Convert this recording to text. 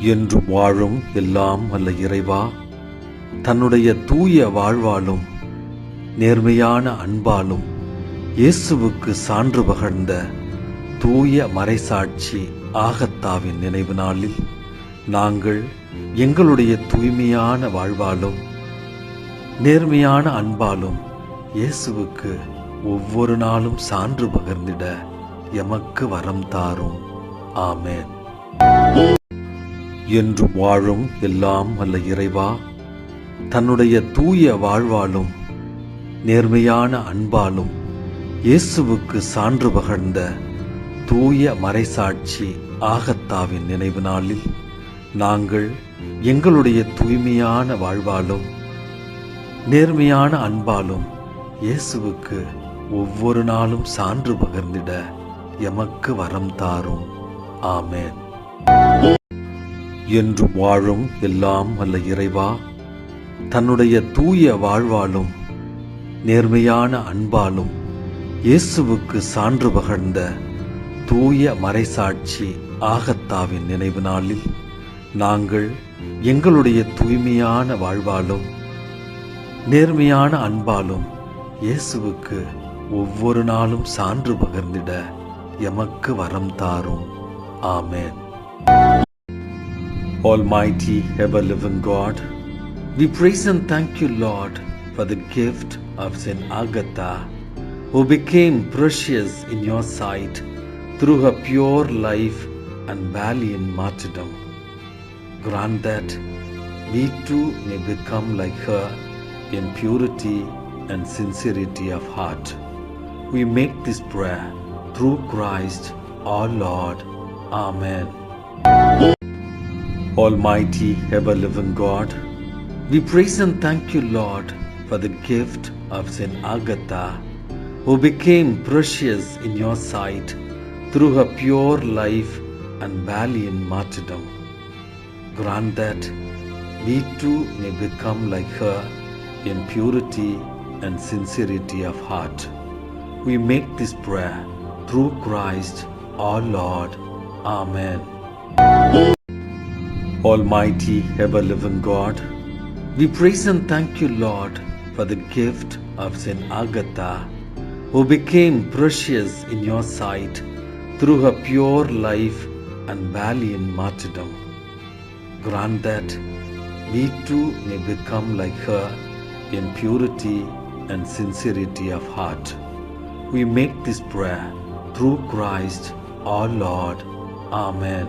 என்றும் வாழும் எல்லாம் வல்ல இறைவா, தன்னுடைய தூய வாழ்வாலும் நேர்மையான அன்பாலும் இயேசுவுக்கு சான்று பகர்ந்த தூய மறைசாட்சி ஆகத்தாவின் நினைவு நாளில் நாங்கள் எங்களுடைய தூய்மையான வாழ்வாலும் நேர்மையான அன்பாலும் இயேசுவுக்கு ஒவ்வொரு நாளும் சான்று பகர்ந்திட எமக்கு வரம் தாரும். ஆமென். என்றும் வாழும் எல்லாம் வல்ல இறைவா, தன்னுடைய தூய வாழ்வாலும் நேர்மையான அன்பாலும் இயேசுவுக்கு சான்று பகர்ந்த தூய மறைசாட்சி ஆகத்தாவின் நினைவு நாளில் நாங்கள் எங்களுடைய தூய்மையான வாழ்வாலும் நேர்மையான அன்பாலும் இயேசுவுக்கு ஒவ்வொரு நாளும் சான்று பகர்ந்திட எமக்கு வரம் தாரும். ஆமென். என்றும் வாழும் எல்லாம் வல்ல இறைவா, தன்னுடைய தூய வாழ்வாலும் நேர்மையான அன்பாலும் இயேசுவுக்கு சான்று பகர்ந்த தூய மறைசாட்சி ஆகத்தாவின் நினைவு நாளில் நாங்கள் எங்களுடைய தூய்மையான வாழ்வாலும் நேர்மையான அன்பாலும் இயேசுவுக்கு ஒவ்வொரு நாளும் சான்று பகர்ந்திட எமக்கு வரம் தாரும். ஆமென். Almighty, ever-living God, we praise and thank you, Lord, for the gift of Saint Agatha, who became precious in your sight through her pure life and valiant martyrdom. Grant that we too may become like her in purity and sincerity of heart. We make this prayer through Christ our Lord. Amen. Almighty, ever-living God, we praise and thank you, Lord, for the gift of Saint Agatha, who became precious in your sight through her pure life and valiant martyrdom. Grant that we too may become like her in purity and sincerity of heart. We make this prayer through Christ our Lord. Amen. Almighty, ever-living God, we praise and thank you, Lord, for the gift of Saint Agatha, who became precious in your sight through her pure life and valiant martyrdom. Grant that we too may become like her in purity and sincerity of heart. We make this prayer through Christ our Lord. Amen.